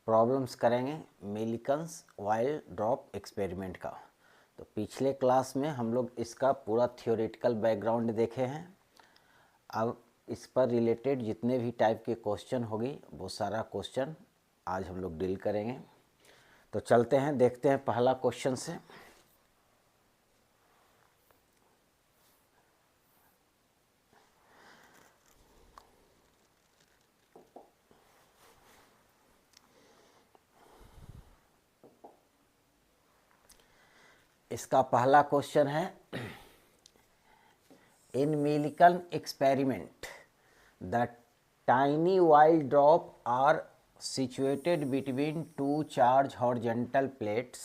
Problems करेंगे Millikan's oil drop experiment का। तो पिछले क्लास में हम लोग इसका पूरा थियोरेटिकल बैकग्राउंड देखे हैं। अब इस पर रिलेटेड जितने भी टाइप के क्वेश्चन होगी वो सारा क्वेश्चन आज हम लोग डील करेंगे। तो चलते हैं, देखते हैं पहला क्वेश्चन से। इसका पहला क्वेश्चन है, in Millikan experiment the tiny while drop are situated between two charged horizontal plates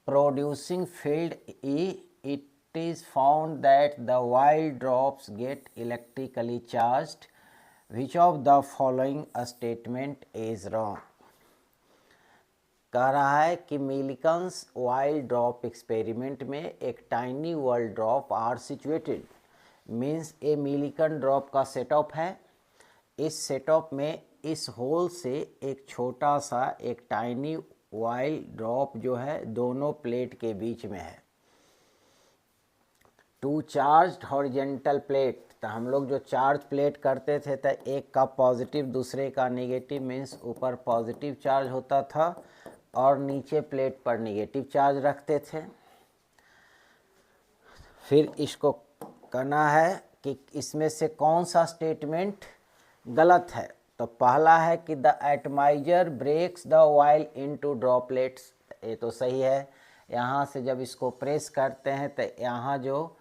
producing field E. It is found that the while drops get electrically charged. Which of the following statement is wrong? कह रहा है कि Millikan's while drop experiment में एक tiny oil drop are situated, means a Millikan drop का setup है। इस setup में इस होल से एक छोटा सा एक टाइनी वाइल ड्रॉप जो है दोनों प्लेट के बीच में है। टू चार्ज्ड हॉरिजेंटल प्लेट, तो हम लोग जो चार्ज प्लेट करते थे तो एक का पॉजिटिव दूसरे का नेगेटिव, मीन्स ऊपर पॉजिटिव चार्ज होता था और नीचे प्लेट पर नेगेटिव चार्ज रखते थे। फिर इसको कहना है कि इसमें से कौन सा स्टेटमेंट गलत है। तो पहला है कि the atomiser breaks the oil into droplets, ये तो सही है। यहाँ से जब इसको प्रेस करते हैं तो यहाँ जो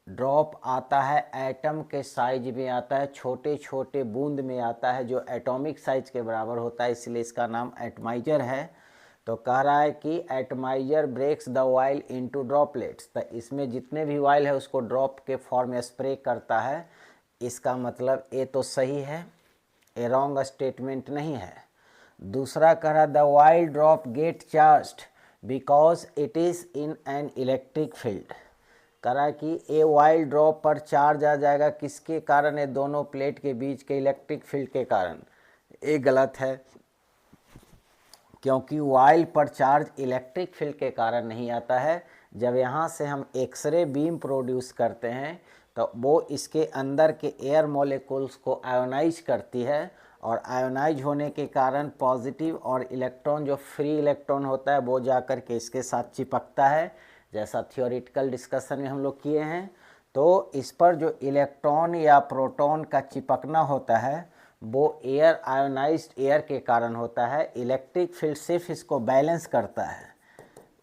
ड्रॉप आता है एटम के साइज में आता है, छोटे छोटे बूंद में आता है जो एटॉमिक साइज के बराबर होता है, इसलिए इसका नाम एटमाइजर है। तो कह रहा है कि atomiser breaks the oil into droplets, तो इसमें जितने भी ऑयल है उसको ड्रॉप के फॉर्म में स्प्रे करता है। इसका मतलब ये तो सही है, ए रॉन्ग स्टेटमेंट नहीं है। दूसरा कह रहा the oil drop get charged because it is in an electric field. कह रहा कि ए ऑयल ड्रॉप पर चार्ज आ जाएगा, किसके कारण है? दोनों प्लेट के बीच के इलेक्ट्रिक फील्ड के कारण। ये गलत है, क्योंकि ऑयल पर चार्ज इलेक्ट्रिक फील्ड के कारण नहीं आता है। जब यहाँ से हम एक्सरे बीम प्रोड्यूस करते हैं तो वो इसके अंदर के एयर मॉलिक्यूल्स को आयोनाइज करती है, और आयोनाइज होने के कारण पॉजिटिव और इलेक्ट्रॉन जो फ्री इलेक्ट्रॉन होता है वो जाकर के इसके साथ चिपकता है, जैसा थियोरेटिकल डिस्कशन में हम लोग किए हैं। तो इस पर जो इलेक्ट्रॉन या प्रोटॉन का चिपकना होता है वो एयर आयोनाइज्ड एयर के कारण होता है। इलेक्ट्रिक फील्ड सिर्फ इसको बैलेंस करता है,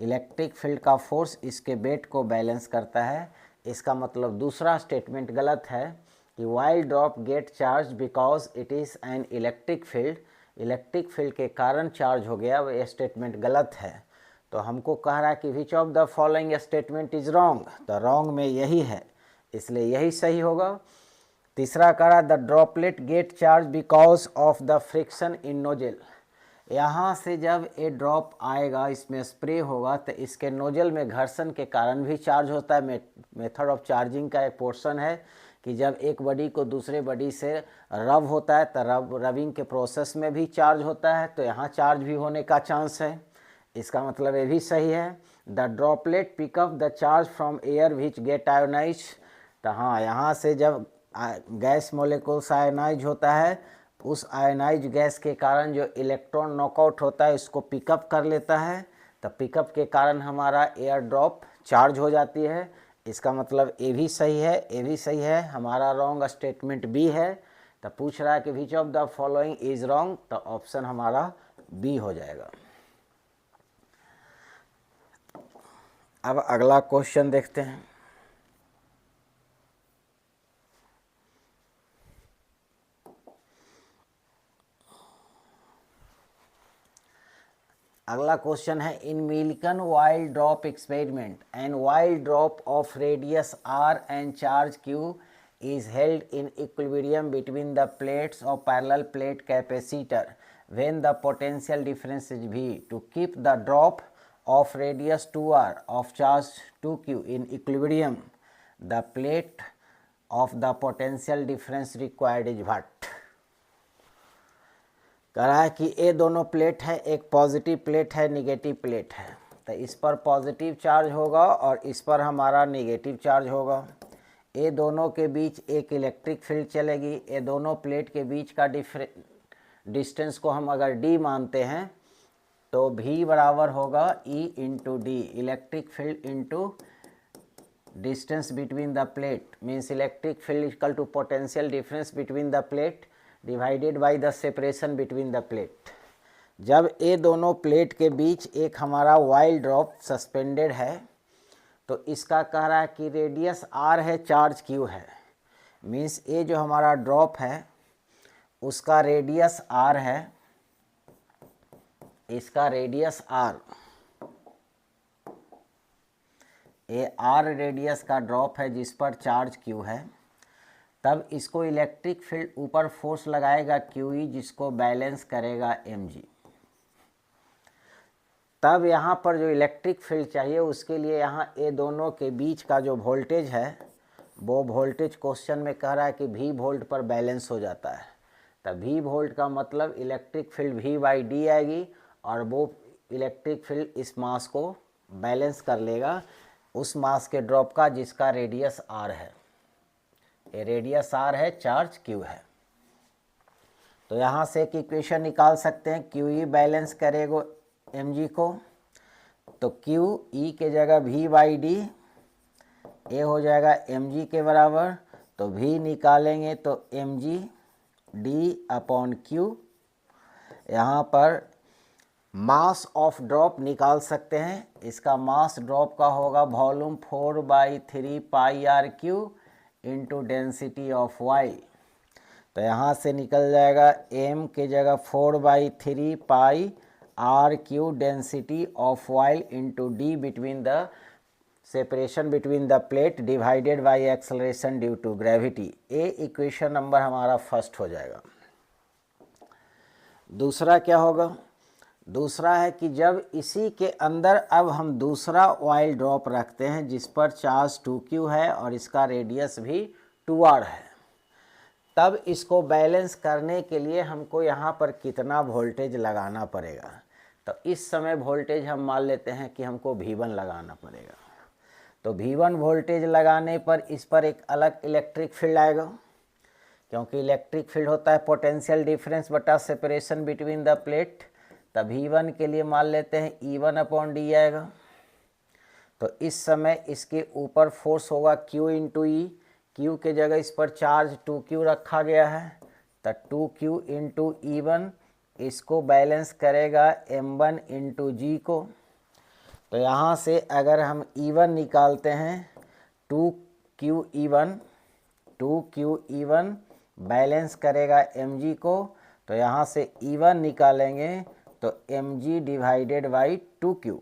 इलेक्ट्रिक फील्ड का फोर्स इसके वेट को बैलेंस करता है। इसका मतलब दूसरा स्टेटमेंट गलत है कि while drop gate charge because it is an electric field, electric field के कारण चार्ज हो गया, वो स्टेटमेंट गलत है। तो हमको कह रहा है कि which of the following statement is wrong, तो रॉन्ग में यही है, इसलिए यही सही होगा। तीसरा कह रहा the droplet gate charge because of the friction in nozzle. यहाँ से जब ये ड्रॉप आएगा, इसमें स्प्रे होगा, तो इसके नोजल में घर्षण के कारण भी चार्ज होता है। मेथड ऑफ चार्जिंग का एक पोर्शन है कि जब एक बॉडी को दूसरे बॉडी से रब होता है तो रबिंग के प्रोसेस में भी चार्ज होता है, तो यहाँ चार्ज भी होने का चांस है। इसका मतलब ये भी सही है। The droplet pick up the charge from air which get ionise, तो हाँ, यहाँ से जब गैस मोलिकुल्स आयोनाइज होता है, उस आयोनाइज गैस के कारण जो इलेक्ट्रॉन नॉकआउट होता है इसको पिकअप कर लेता है, तो पिकअप के कारण हमारा एयर ड्रॉप चार्ज हो जाती है। इसका मतलब ए भी सही है, ए भी सही है। हमारा रॉन्ग स्टेटमेंट बी है। तो पूछ रहा है कि which of the following is wrong, तो ऑप्शन हमारा बी हो जाएगा। अब अगला क्वेश्चन देखते हैं। अगला क्वेश्चन है, in Millikan oil drop experiment and oil drop of radius r and charge q is held in equilibrium between the plates of parallel plate capacitor when the potential difference is V. To keep the drop of radius 2r of charge 2q in equilibrium, the plate of the potential difference required is what? कह रहा है कि ये दोनों plate है, एक positive plate है, negative plate है। तो इस पर पॉजिटिव चार्ज होगा और इस पर हमारा निगेटिव चार्ज होगा। ये दोनों के बीच एक इलेक्ट्रिक फील्ड चलेगी। ये दोनों प्लेट के बीच का डिस्टेंस को हम अगर d मानते हैं तो v बराबर होगा E into D, electric field into distance between the plate, means electric field equal to potential difference between the plate divided by the separation between the plate. जब ये दोनों प्लेट के बीच एक हमारा वाइल ड्रॉप सस्पेंडेड है तो इसका कह रहा है कि रेडियस r है, चार्ज q है, मीन्स ये जो हमारा ड्रॉप है उसका रेडियस r है, इसका रेडियस r, ये r रेडियस का ड्रॉप है जिस पर चार्ज q है। तब इसको इलेक्ट्रिक फील्ड ऊपर फोर्स लगाएगा QE जिसको बैलेंस करेगा mg। तब यहाँ पर जो इलेक्ट्रिक फील्ड चाहिए उसके लिए यहाँ ये दोनों के बीच का जो वोल्टेज है वो वोल्टेज क्वेश्चन में कह रहा है कि v वोल्ट पर बैलेंस हो जाता है। तब v वोल्ट का मतलब electric field v by D आएगी और वो इलेक्ट्रिक फील्ड इस मास को बैलेंस कर लेगा उस मास के ड्रॉप का जिसका रेडियस r है। ये रेडियस r है, चार्ज q है। तो यहाँ से एक इक्वेशन निकाल सकते हैं, QE बैलेंस करेगा mg को, तो QE के जगह v बाई डी, ये हो जाएगा mg के बराबर। तो v निकालेंगे तो mg d अपॉन q। यहाँ पर मास ऑफ ड्रॉप निकाल सकते हैं, इसका मास ड्रॉप का होगा volume 4/3 pi r cube into density of oil. तो यहाँ से निकल जाएगा m के जगह 4/3 pi r cube density of oil into d between the separation between the plate divided by acceleration due to gravity. ये इक्वेशन नंबर हमारा first हो जाएगा। दूसरा क्या होगा? दूसरा है कि जब इसी के अंदर अब हम दूसरा ऑयल ड्रॉप रखते हैं जिस पर चार्ज 2q है और इसका रेडियस भी 2r है, तब इसको बैलेंस करने के लिए हमको यहाँ पर कितना वोल्टेज लगाना पड़ेगा। तो इस समय वोल्टेज हम मान लेते हैं कि हमको V1 लगाना पड़ेगा। तो V1 वोल्टेज लगाने पर इस पर एक अलग इलेक्ट्रिक फील्ड आएगा, क्योंकि इलेक्ट्रिक फील्ड होता है पोटेंशियल डिफरेंस बटा सेपरेशन बिटवीन द प्लेट। तब V1 के लिए मान लेते हैं E1 अपॉन डी आएगा। तो इस समय इसके ऊपर फोर्स होगा Q इंटू ई, Q के जगह इस पर चार्ज 2Q रखा गया है, तो 2Q इंटू E1 इसको बैलेंस करेगा M1 इंटू जी को। तो यहाँ से अगर हम E1 निकालते हैं 2QE1 बैलेंस करेगा mg को। तो यहाँ से E1 निकालेंगे तो mg डिवाइडेड बाई 2q,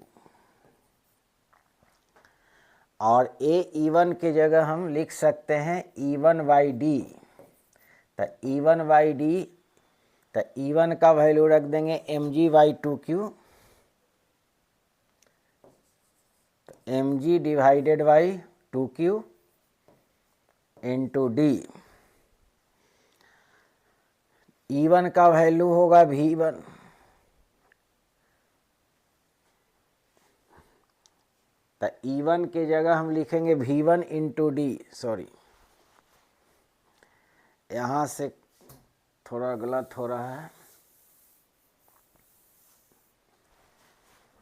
और E1 के जगह हम लिख सकते हैं E1 बाई डी। तो E1 बाई डी, तो E1 का वैल्यू रख देंगे mg by 2q, mg divided by 2q into D. E1 का वैल्यू होगा V1, तो E1 के जगह हम लिखेंगे V1 इंटू डी। सॉरी, यहाँ से थोड़ा गलत हो रहा है।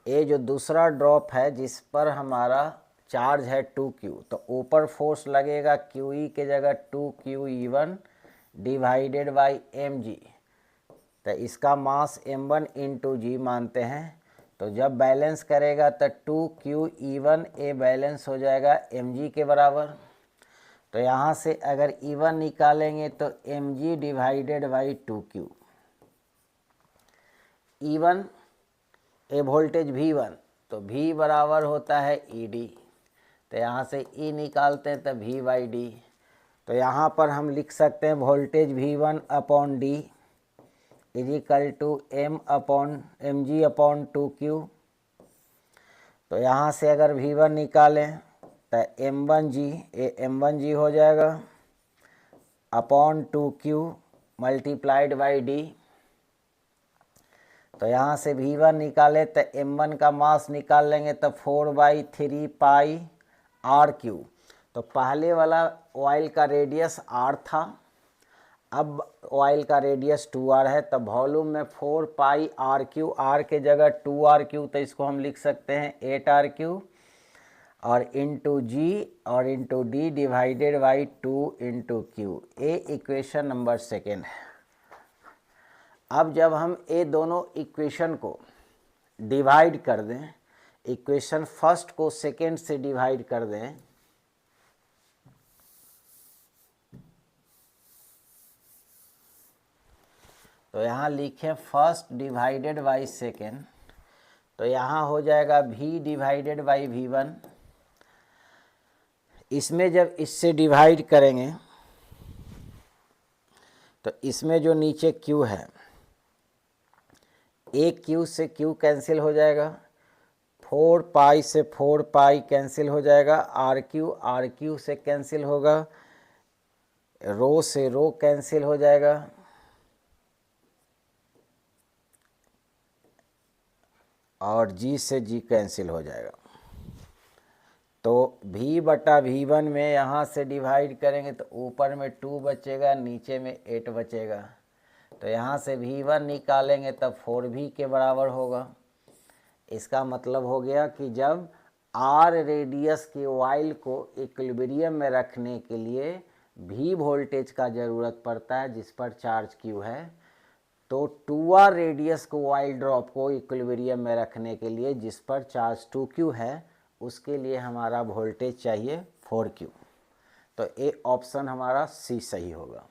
ये जो दूसरा ड्रॉप है जिस पर हमारा चार्ज है 2q, तो ऊपर फोर्स लगेगा QE के जगह 2QE1 डिवाइडेड बाई mg। तो इसका मास m1 इंटू जी मानते हैं। तो जब बैलेंस करेगा तो 2QE1 ए बैलेंस हो जाएगा mg के बराबर। तो यहाँ से अगर E1 निकालेंगे तो mg divided by 2q। E1 A voltage V1, तो V बराबर होता है ED। तो यहाँ से E निकालते हैं तो V बाई डी। तो यहाँ पर हम लिख सकते हैं voltage V1 upon D is equal to mg upon 2q। तो यहाँ से अगर V1 निकालें तो m1g हो जाएगा upon 2q multiplied by D. तो यहाँ से V1 निकाले तो M1 का मास निकाल लेंगे तो 4/3 पाई RQ। तो पहले वाला ऑयल का रेडियस R था, अब ऑयल का रेडियस 2R है, तब वॉल्यूम में 4 पाई RQ, R के जगह 2RQ, तो इसको हम लिख सकते हैं 8RQ और इंटू G और into D divided by 2 into Q। ये इक्वेशन नंबर 2 है। अब जब हम ये दोनों इक्वेशन को डिवाइड कर दें, इक्वेशन फर्स्ट को सेकेंड से डिवाइड कर दें, तो यहाँ लिखें फर्स्ट डिवाइडेड बाई सेकेंड, तो यहाँ हो जाएगा V डिवाइडेड बाई V1। इसमें जब इससे डिवाइड करेंगे तो इसमें जो नीचे Q है, एक Q से Q कैंसिल हो जाएगा, 4 पाई से 4 पाई कैंसिल हो जाएगा, RQ से कैंसिल होगा, रो से रो कैंसिल हो जाएगा, और G से G कैंसिल हो जाएगा। तो V/V1 में यहाँ से डिवाइड करेंगे तो ऊपर में 2 बचेगा, नीचे में 8 बचेगा। तो यहाँ से V1 निकालेंगे तब 4V के बराबर होगा। इसका मतलब हो गया कि जब R रेडियस के ऑयल को इक्विलिब्रियम में रखने के लिए V वोल्टेज का ज़रूरत पड़ता है जिस पर चार्ज Q है, तो 2R रेडियस को ऑयल ड्रॉप को इक्विलिब्रियम में रखने के लिए जिस पर चार्ज 2Q है, उसके लिए हमारा वोल्टेज चाहिए 4Q। तो ए ऑप्शन हमारा C सही होगा।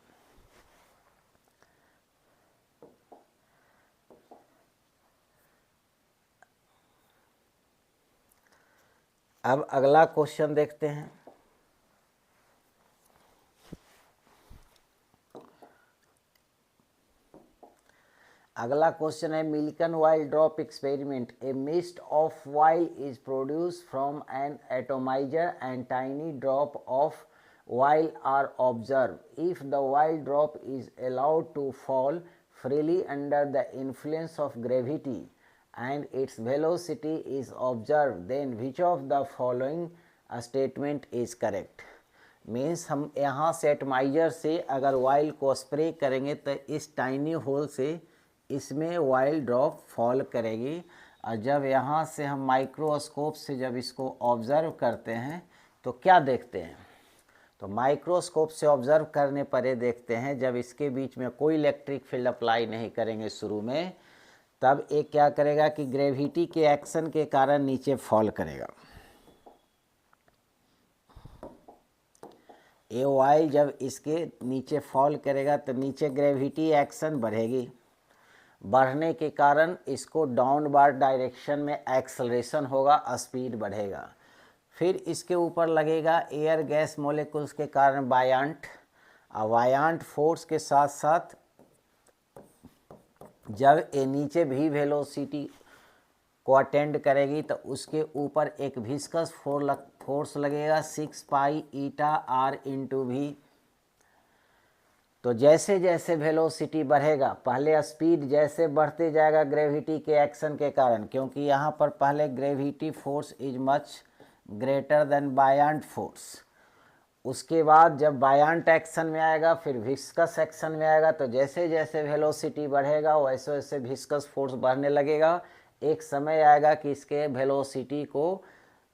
अब अगला क्वेश्चन देखते हैं। अगला क्वेश्चन है Millikan oil drop experiment. A mist of oil is produce from an atomiser and tiny drop of oil are observe. If the oil drop is allowed to fall freely under the influence of gravity and its velocity is observed, then which of the following statement is correct? Means हम यहाँ से एटमाइजर से अगर oil को spray करेंगे तो इस tiny whole से इसमें ऑयल ड्रॉप फॉल करेगी, और जब यहाँ से हम माइक्रोस्कोप से जब इसको ऑब्ज़र्व करते हैं तो क्या देखते हैं, तो माइक्रोस्कोप से ऑब्ज़र्व करने पर ये देखते हैं जब इसके बीच में कोई इलेक्ट्रिक फील्ड अप्लाई नहीं करेंगे शुरू में, तब ये क्या करेगा कि ग्रेविटी के एक्शन के कारण नीचे फॉल करेगा। ये ऑयल जब इसके नीचे फॉल करेगा तो नीचे ग्रेविटी एक्शन बढ़ेगी, बढ़ने के कारण इसको डाउनवर्ड डायरेक्शन में एक्सेलरेशन होगा, स्पीड बढ़ेगा। फिर इसके ऊपर लगेगा एयर गैस मॉलिक्यूल्स के कारण बायांट, और बायांट फोर्स के साथ साथ जब ये नीचे भी वेलोसिटी को अटेंड करेगी तो उसके ऊपर एक विस्कस फोर्स लगेगा 6 पाई ईटा R इंटू V। तो जैसे जैसे वेलोसिटी बढ़ेगा, पहले स्पीड जैसे बढ़ते जाएगा ग्रेविटी के एक्शन के कारण, क्योंकि यहाँ पर पहले gravity force is much greater than buoyant force. उसके बाद जब बायांट एक्शन में आएगा फिर विस्कस एक्शन में आएगा, तो जैसे जैसे वेलोसिटी बढ़ेगा वैसे वैसे विस्कस फोर्स बढ़ने लगेगा। एक समय आएगा कि इसके वेलोसिटी को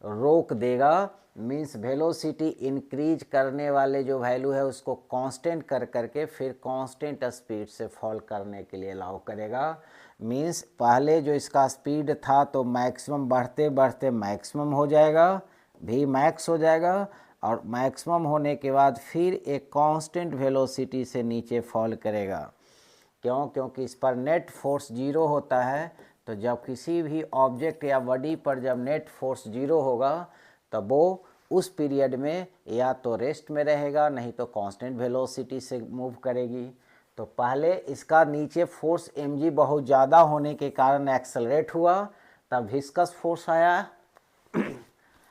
रोक देगा, मीन्स वेलोसिटी इंक्रीज करने वाले जो वैल्यू है उसको कांस्टेंट कर करके फिर कांस्टेंट स्पीड से फॉल करने के लिए अलाउ करेगा। मीन्स पहले जो इसका स्पीड था तो मैक्सिमम बढ़ते बढ़ते मैक्सिमम हो जाएगा, भी मैक्स हो जाएगा, और मैक्सिमम होने के बाद फिर एक कांस्टेंट वेलोसिटी से नीचे फॉल करेगा। क्योंकि इस पर नेट फोर्स 0 होता है, तो जब किसी भी ऑब्जेक्ट या बॉडी पर जब नेट फोर्स 0 होगा तब वो उस पीरियड में या तो रेस्ट में रहेगा, नहीं तो कांस्टेंट वेलोसिटी से मूव करेगी। तो पहले इसका नीचे फोर्स mg बहुत ज़्यादा होने के कारण एक्सेलरेट हुआ, तब विस्कस फोर्स आया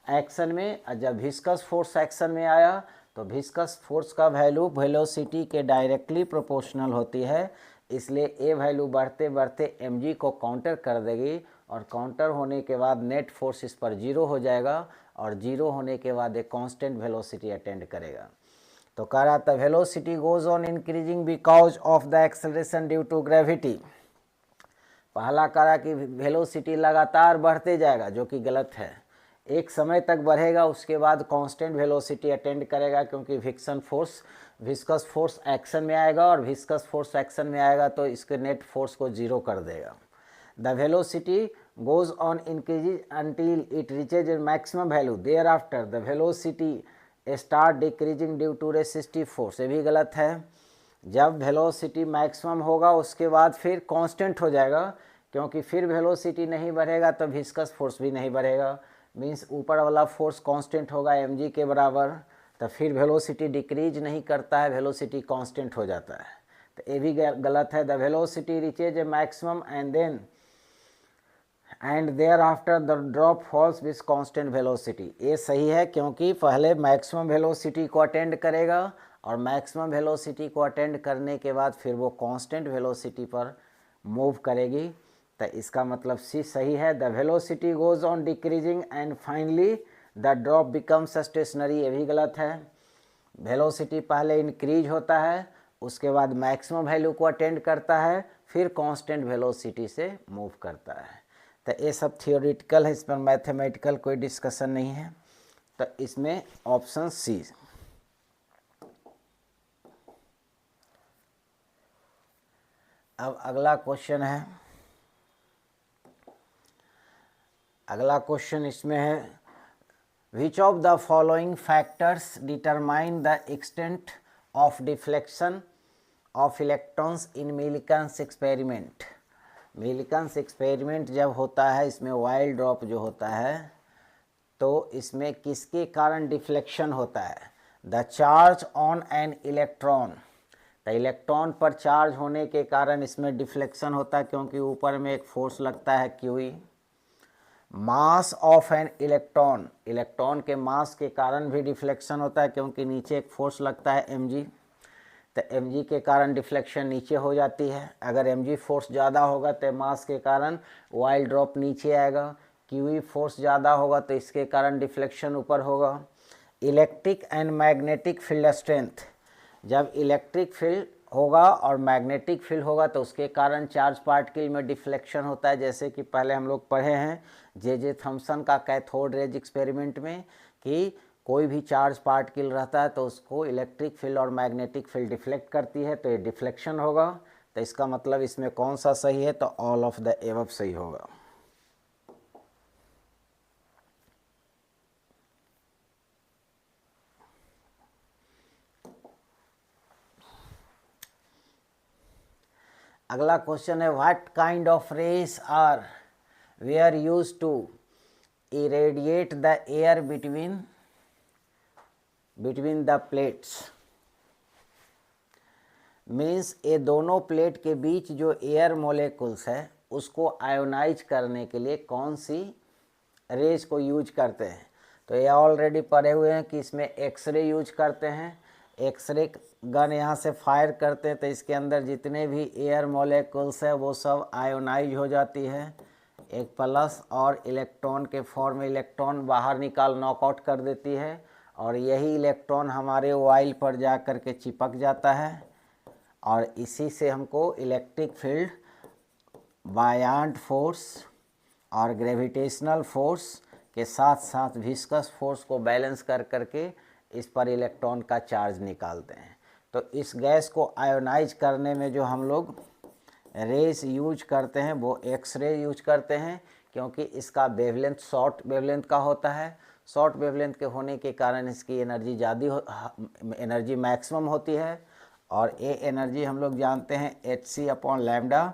एक्शन में, और जब विस्कस फोर्स एक्शन में आया तो विस्कस फोर्स का वैल्यू वेलोसिटी के डायरेक्टली प्रोपोर्शनल होती है, इसलिए ए वैल्यू बढ़ते बढ़ते mg को काउंटर कर देगी और काउंटर होने के बाद नेट फोर्स इस पर जीरो हो जाएगा और जीरो होने के बाद एक कांस्टेंट वेलोसिटी अटेंड करेगा। तो कह रहा था velocity goes on increasing because of the acceleration due to gravity. पहला कहा कि वेलोसिटी लगातार बढ़ते जाएगा, जो कि गलत है। एक समय तक बढ़ेगा, उसके बाद कांस्टेंट वेलोसिटी अटेंड करेगा, क्योंकि विस्कस फोर्स एक्शन में आएगा और विस्कस फोर्स एक्शन में आएगा तो इसके नेट फोर्स को जीरो कर देगा। The velocity goes on increase until it reaches a maximum value, thereafter the velocity start decreasing due to resistive force. ये भी गलत है। जब वेलोसिटी मैक्सिमम होगा उसके बाद फिर कांस्टेंट हो जाएगा, क्योंकि फिर वेलोसिटी नहीं बढ़ेगा तो विस्कस फोर्स भी नहीं बढ़ेगा। मीन्स ऊपर वाला फोर्स कांस्टेंट होगा mg के बराबर, तो फिर वेलोसिटी डिक्रीज नहीं करता है, वेलोसिटी कांस्टेंट हो जाता है। तो ये भी गलत है। The velocity reaches a maximum and thereafter the drop falls with constant velocity. ये सही है, क्योंकि पहले मैक्सिमम वेलोसिटी को अटेंड करेगा और मैक्सिमम वेलोसिटी को अटेंड करने के बाद फिर वो कांस्टेंट वेलोसिटी पर मूव करेगी। तो इसका मतलब सी सही है। The velocity goes on decreasing and finally the drop becomes stationary. ये भी गलत है। वेलोसिटी पहले इंक्रीज होता है, उसके बाद मैक्सिमम वैल्यू को अटेंड करता है, फिर कांस्टेंट वेलोसिटी से मूव करता है। तो ये सब थियोरिटिकल है, इस पर मैथमेटिकल कोई डिस्कशन नहीं है। तो इसमें ऑप्शन सी। अब अगला क्वेश्चन है, अगला क्वेश्चन इसमें है which of the following factors determine the extent of deflection of electrons in Millikan's experiment. Millikan's experiment जब होता है, इसमें वाइल्ड ड्रॉप जो होता है, तो इसमें किसके कारण डिफ्लेक्शन होता है? The charge on an electron. तो इलेक्ट्रॉन पर चार्ज होने के कारण इसमें डिफ्लेक्शन होता है, क्योंकि ऊपर में एक फोर्स लगता है Q. Mass of an electron, electron के मास के कारण भी डिफ्लेक्शन होता है, क्योंकि नीचे एक फोर्स लगता है mg। तो mg के कारण डिफ्लेक्शन नीचे हो जाती है। अगर mg फोर्स ज़्यादा होगा तो मास के कारण वाइल्ड ड्रॉप नीचे आएगा। क्यू फोर्स ज़्यादा होगा तो इसके कारण डिफ्लेक्शन ऊपर होगा। Electric and magnetic field strength, जब इलेक्ट्रिक फील्ड होगा और मैग्नेटिक फील्ड होगा तो उसके कारण चार्ज पार्टिकल में डिफ्लेक्शन होता है। जैसे कि पहले हम लोग पढ़े हैं जे थॉम्सन का कैथोड रेज एक्सपेरिमेंट में, कि कोई भी चार्ज पार्टिकल रहता है तो उसको इलेक्ट्रिक फील्ड और मैग्नेटिक फील्ड डिफ्लेक्ट करती है, तो ये डिफ्लेक्शन होगा। तो इसका मतलब इसमें कौन सा सही है? तो ऑल ऑफ द एबव सही होगा। अगला क्वेश्चन है what kind of rays are were use to irradiate the air between the plates. Means ये दोनों प्लेट के बीच जो एयर मोलेकुल्स है उसको आयोनाइज करने के लिए कौन सी रेज को यूज करते हैं? तो ये ऑलरेडी पढ़े हुए हैं कि इसमें एक्सरे यूज करते हैं। एक्सरे गन यहाँ से फायर करते हैं तो इसके अंदर जितने भी एयर मोलेकुल्स है वो सब आयोनाइज हो जाती है। एक प्लस और इलेक्ट्रॉन के फॉर्म में इलेक्ट्रॉन बाहर नॉकआउट कर देती है, और यही इलेक्ट्रॉन हमारे ऑयल पर जा कर के चिपक जाता है, और इसी से हमको इलेक्ट्रिक फील्ड, बायॉन्ट फोर्स और ग्रेविटेशनल फोर्स के साथ साथ विस्कस फोर्स को बैलेंस कर करके इस पर इलेक्ट्रॉन का चार्ज निकालते हैं। तो इस गैस को आयोनाइज करने में जो हम लोग रेस यूज करते हैं वो एक्सरे यूज करते हैं, क्योंकि इसका वेवलेंथ शॉर्ट वेवलेंथ का होता है। शॉर्ट वेवलेंथ के होने के कारण इसकी एनर्जी एनर्जी मैक्सिमम होती है, और ये एनर्जी हम लोग जानते हैं hc/λ।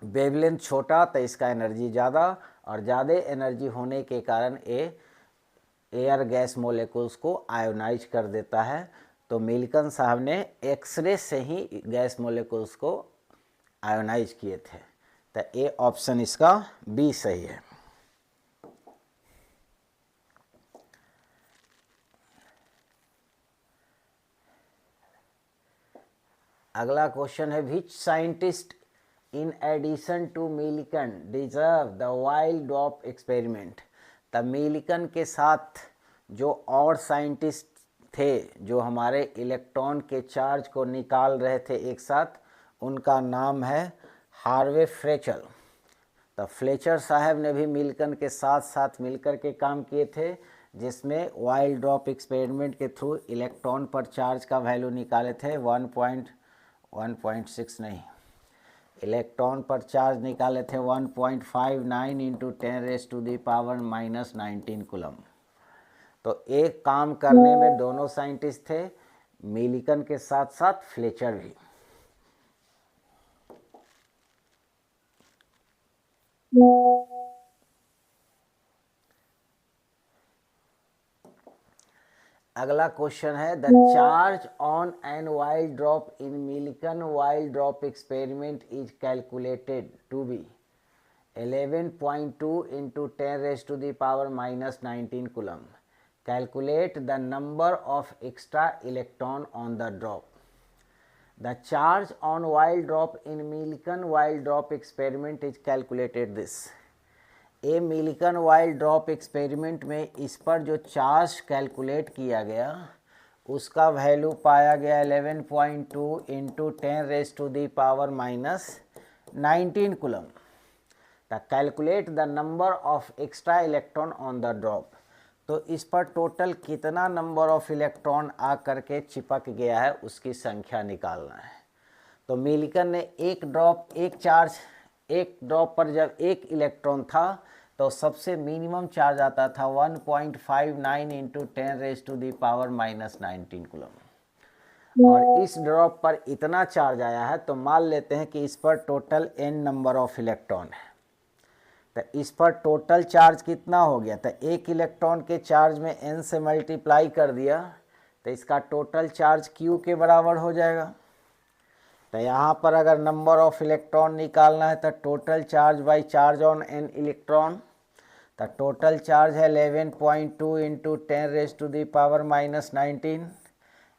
वेवलेंथ छोटा तो इसका एनर्जी ज़्यादा, और ज़्यादा एनर्जी होने के कारण ये एयर गैस मोलेकुल्स को आयोनाइज कर देता है। तो मिल्कन साहब ने एक्सरे से ही गैस मोलेकुल्स को आयोनाइज किए थे। तो ये ऑप्शन इसका बी सही है। अगला क्वेश्चन है which scientist in addition to Millikan deserve the oil drop experiment. तब मिलिकन के साथ जो और साइंटिस्ट थे जो हमारे इलेक्ट्रॉन के चार्ज को निकाल रहे थे एक साथ, उनका नाम है हार्वे फ्लेचर। तो फ्लेचर साहब ने भी मिलिकन के साथ साथ मिलकर के काम किए थे, जिसमें वाइल्ड ड्रॉप एक्सपेरिमेंट के थ्रू इलेक्ट्रॉन पर चार्ज का वैल्यू निकाले थे 1.6 नहीं, इलेक्ट्रॉन पर चार्ज निकाले थे 1.59 इंटू 10⁻⁻⁻19 कूलम। तो एक काम करने में दोनों साइंटिस्ट थे, मिलिकन के साथ साथ फ्लेचर भी। अगला क्वेश्चन है the charge on an oil drop in Millikan oil drop experiment is calculated to be 11.2 into 10⁻⁻19 coulomb. Calculate the number of extra electron on the drop. The charge on wild drop in Millikan wild drop experiment is calculated this. A Millikan oil drop experiment में इस पर जो charge calculate किया गया उसका value पाया गया 11.2 into 10⁻⁻19 coulomb. The calculate the number of extra electron on the drop. तो इस पर टोटल कितना नंबर ऑफ इलेक्ट्रॉन आ करके चिपक गया है उसकी संख्या निकालना है। तो मिलिकन ने एक ड्रॉप पर जब एक इलेक्ट्रॉन था तो सबसे मिनिमम चार्ज आता था 1.59 इंटू 10⁻⁻19 कूलम, और इस ड्रॉप पर इतना चार्ज आया है तो मान लेते हैं कि इस पर total n number of electron है। तो इस पर टोटल चार्ज कितना हो गया, तो एक इलेक्ट्रॉन के चार्ज में n से मल्टीप्लाई कर दिया तो इसका टोटल चार्ज q के बराबर हो जाएगा। तो यहाँ पर अगर नंबर ऑफ इलेक्ट्रॉन निकालना है तो total charge by charge on n electron, तो टोटल चार्ज है 11.2 इंटू 10⁻⁻19,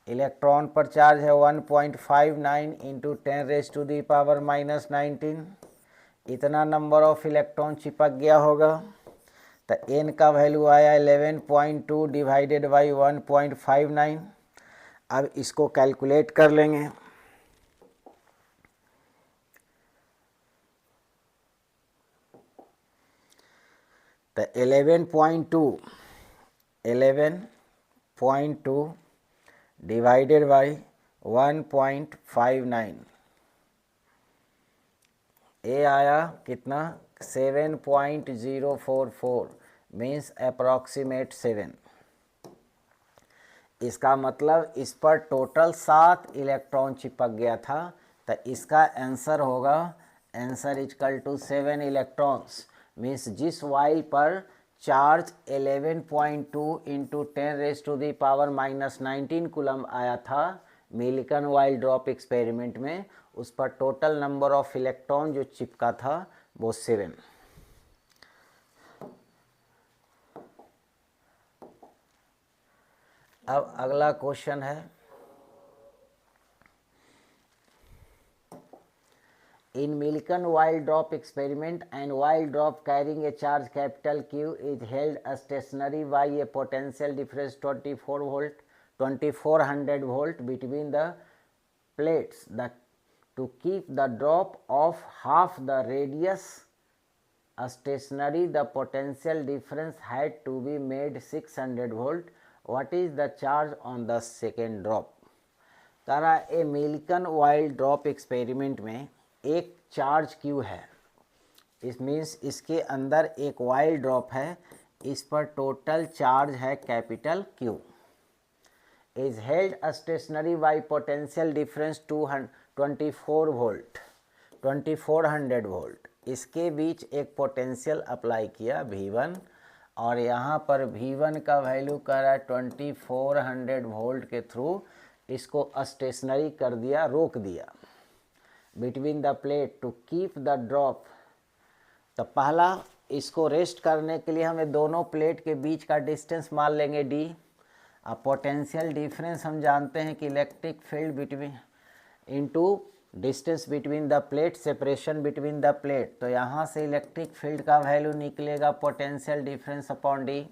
इलेक्ट्रॉन पर चार्ज है 1.59 इंटू 10⁻⁻19। इतना नंबर ऑफ इलेक्ट्रॉन चिपक गया होगा। तो n का वैल्यू आया 11.2 डिवाइडेड बाई 1.59। अब इसको कैलकुलेट कर लेंगे। तो 11.2 डिवाइडेड बाई 1.59, ए आया कितना 7.044 मीन्स अप्रॉक्सीमेट 7। इसका मतलब इस पर टोटल 7 इलेक्ट्रॉन चिपक गया था। तो इसका आंसर होगा answer equal to 7 electrons, means जिस वाइल पर चार्ज 11.2 इंटू 10⁻⁻19 कूलम आया था मिलिकन वाइल ड्रॉप एक्सपेरिमेंट में, उस पर टोटल नंबर ऑफ इलेक्ट्रॉन जो चिपका था वो 7। अब अगला क्वेश्चन है in Millikan wild drop experiment and wild drop carrying a charge capital Q is held stationary by a potential difference 2400 volt between the plates to keep the drop of half the radius stationary the potential difference had to be made 600 volt. What is the charge on the second drop? Tara A Millikan oil drop experiment में एक charge Q है, इस means इसके अंदर एक wild drop है, इस पर टोटल चार्ज है capital Q, is held stationary by potential difference 2400 volt. इसके बीच एक पोटेंशियल अप्लाई किया V1 और यहाँ पर V1 का वैल्यू कर रहा है 2400 वोल्ट के थ्रू इसको स्टेशनरी कर दिया, रोक दिया between the plate to keep the drop. तो पहला इसको रेस्ट करने के लिए हमें दोनों प्लेट के बीच का डिस्टेंस मान लेंगे d। अब पोटेंशियल डिफरेंस हम जानते हैं कि electric field between into distance between the plate, separation between the plate. तो यहाँ से इलेक्ट्रिक फील्ड का वैल्यू निकलेगा पोटेंशियल डिफरेंस अपॉन डी।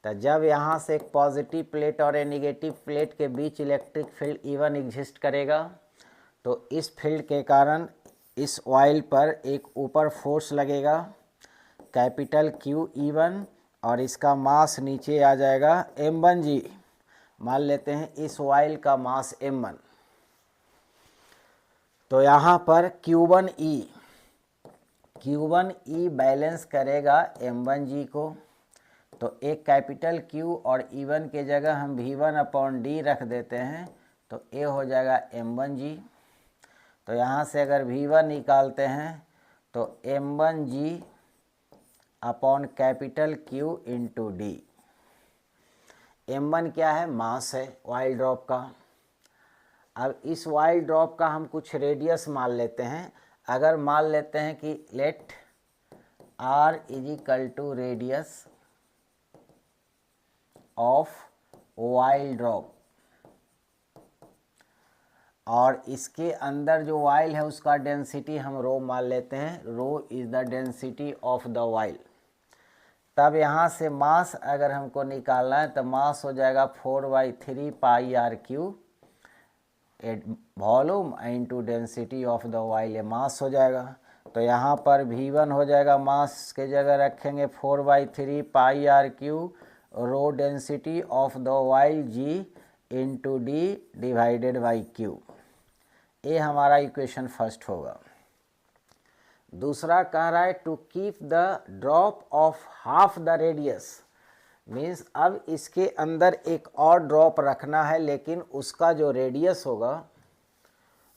तो जब यहाँ से एक पॉजिटिव प्लेट और एक निगेटिव प्लेट के बीच इलेक्ट्रिक फील्ड इवन एग्जिस्ट करेगा, तो इस फील्ड के कारण इस ऑयल पर एक ऊपर फोर्स लगेगा कैपिटल क्यू E1 और इसका मास नीचे आ जाएगा m1g। मान लेते हैं इस ऑयल का मास m1। तो यहाँ पर Q1E बैलेंस करेगा m1g को। तो एक कैपिटल Q और E1 के जगह हम V1/D रख देते हैं, तो A हो जाएगा m1g। तो यहाँ से अगर V1 निकालते हैं तो m1g upon capital Q into D। m1 क्या है? मास है ऑयल ड्रॉप का। अब इस ऑयल ड्रॉप का हम कुछ रेडियस मान लेते हैं। अगर मान लेते हैं कि let R is equal to radius of oil drop, और इसके अंदर जो ऑयल है उसका डेंसिटी हम रो मान लेते हैं, rho is the density of the oil. तब यहाँ से मास अगर हमको निकालना है तो मास हो जाएगा 4/3 pi RQ volume into density of the oil, ये मास हो जाएगा। तो यहाँ पर V1 हो जाएगा, मास के जगह रखेंगे 4/3 pi RQ rho density of the oil G into D divided by Q। ये हमारा इक्वेशन फर्स्ट होगा। दूसरा कह रहा है to keep the drop of half the radius, means अब इसके अंदर एक और ड्रॉप रखना है, लेकिन उसका जो रेडियस होगा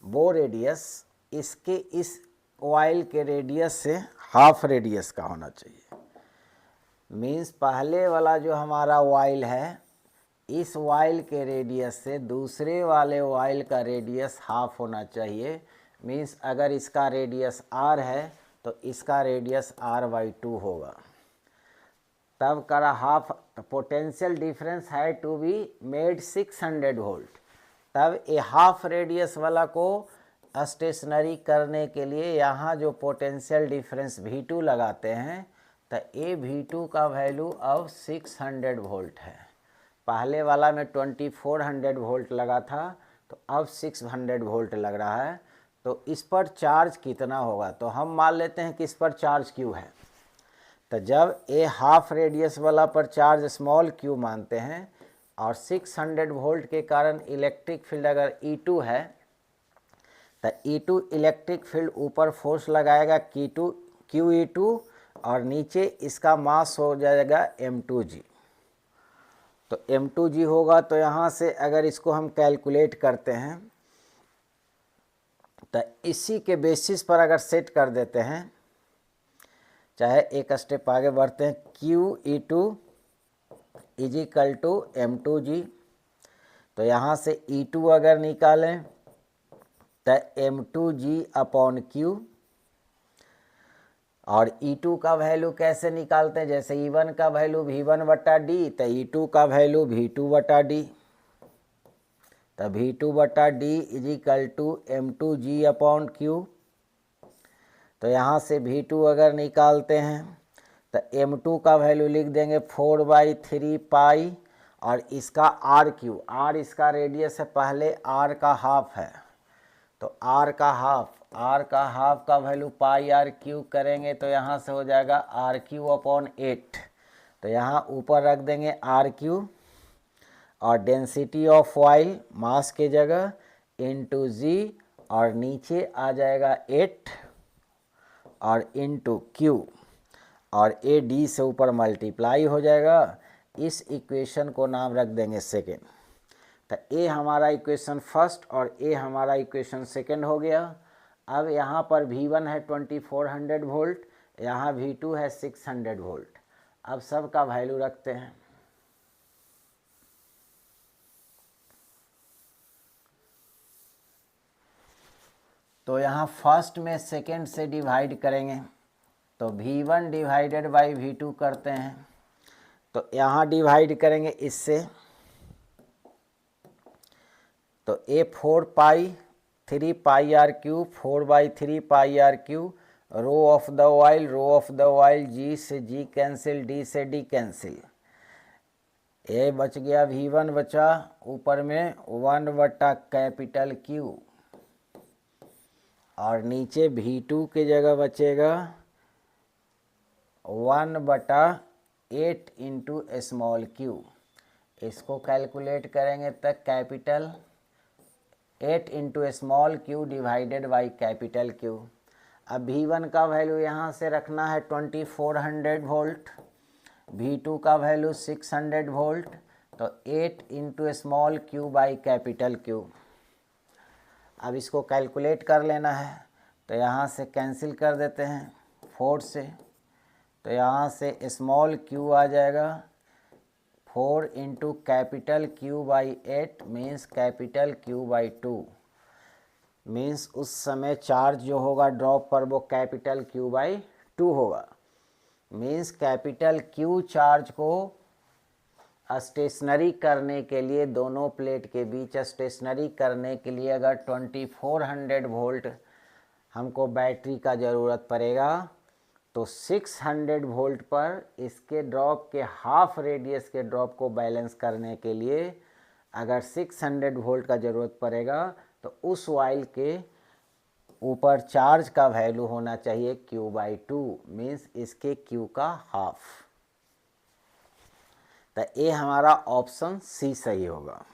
वो रेडियस इसके इस ऑयल के रेडियस से हाफ रेडियस का होना चाहिए। मीन्स पहले वाला जो हमारा ऑयल है, इस ऑयल के रेडियस से दूसरे वाले ऑयल का रेडियस हाफ होना चाहिए। मीन्स अगर इसका रेडियस R है तो इसका रेडियस R/2 होगा। तब करा हाफ पोटेंशियल डिफरेंस है टू बी मेड 600 वोल्ट। तब ये हाफ रेडियस वाला को स्टेशनरी करने के लिए यहाँ जो पोटेंशियल डिफरेंस V2 लगाते हैं, तो ये V2 का वैल्यू अब 600 वोल्ट है। पहले वाला में 2400 वोल्ट लगा था, तो अब 600 वोल्ट लग रहा है। तो इस पर चार्ज कितना होगा? तो हम मान लेते हैं कि इस पर चार्ज Q है। तो जब ए हाफ रेडियस वाला पर चार्ज स्मॉल q मानते हैं और 600 वोल्ट के कारण इलेक्ट्रिक फील्ड अगर E2 है, तो E2 इलेक्ट्रिक फील्ड ऊपर फोर्स लगाएगा QE2 और नीचे इसका मास हो जाएगा m2g। तो m2g होगा। तो यहाँ से अगर इसको हम कैलकुलेट करते हैं तो इसी के बेसिस पर अगर सेट कर देते हैं, चाहे एक स्टेप आगे बढ़ते हैं, QE2 is equal to m2g। तो यहाँ से E2 अगर निकालें तो m2g अपॉन Q, और E2 का वैल्यू कैसे निकालते हैं? जैसे E1 का वैल्यू V1/D, तो E2 का वैल्यू V2/D। तो V2/D is equal to m2g upon Q। तो यहाँ से V2 अगर निकालते हैं तो m2 का वैल्यू लिख देंगे 4/3 पाई, और इसका RQ, R इसका रेडियस है, पहले R का हाफ है, तो R का हाफ का वैल्यू पाई RQ करेंगे तो यहाँ से हो जाएगा RQ अपॉन 8। तो यहाँ ऊपर रख देंगे RQ और डेंसिटी ऑफ ऑयल मास के जगह इंटू G, और नीचे आ जाएगा 8 और इंटू Q, और ए D से ऊपर मल्टीप्लाई हो जाएगा। इस इक्वेशन को नाम रख देंगे सेकेंड। तो ए हमारा इक्वेशन फर्स्ट और ए हमारा इक्वेशन सेकेंड हो गया। अब यहाँ पर V1 है 2400 वोल्ट, यहाँ V2 है 600 वोल्ट। अब सब का वैल्यू रखते हैं। तो यहाँ फर्स्ट में सेकेंड से डिवाइड करेंगे, तो V1 डिवाइडेड बाई V2 करते हैं। तो यहाँ डिवाइड करेंगे इससे, तो A 4/3 3 pi r cube, 4/3 pi r cube, rho of the oil, g से जी कैंसिल, डी से डी कैंसिल, ये बच गया V1 बचा, ऊपर में 1/Q और नीचे V2 की जगह बचेगा 1/8 इंटू स्मॉल q। इसको कैलकुलेट करेंगे तो capital 8 into small q divided by capital Q। अब V1 का वैल्यू यहाँ से रखना है 2400 वोल्ट, V2 का वैल्यू 600 वोल्ट, तो 8 into small q by capital Q। अब इसको कैलकुलेट कर लेना है, तो यहाँ से कैंसिल कर देते हैं 4 से, तो यहाँ से स्मॉल q आ जाएगा 4 into capital Q by 8 means capital Q by 2। Means उस समय चार्ज जो होगा ड्रॉप पर वो कैपिटल Q बाई 2 होगा। मीन्स कैपिटल Q चार्ज को स्टेशनरी करने के लिए, दोनों प्लेट के बीच स्टेशनरी करने के लिए अगर 2400 वोल्ट हमको बैटरी का ज़रूरत पड़ेगा, तो 600 वोल्ट पर इसके ड्रॉप के हाफ रेडियस के ड्रॉप को बैलेंस करने के लिए अगर 600 वोल्ट का ज़रूरत पड़ेगा, तो उस वाइल के ऊपर चार्ज का वैल्यू होना चाहिए Q/2 मीन्स इसके Q का हाफ। तो ये हमारा ऑप्शन सी सही होगा।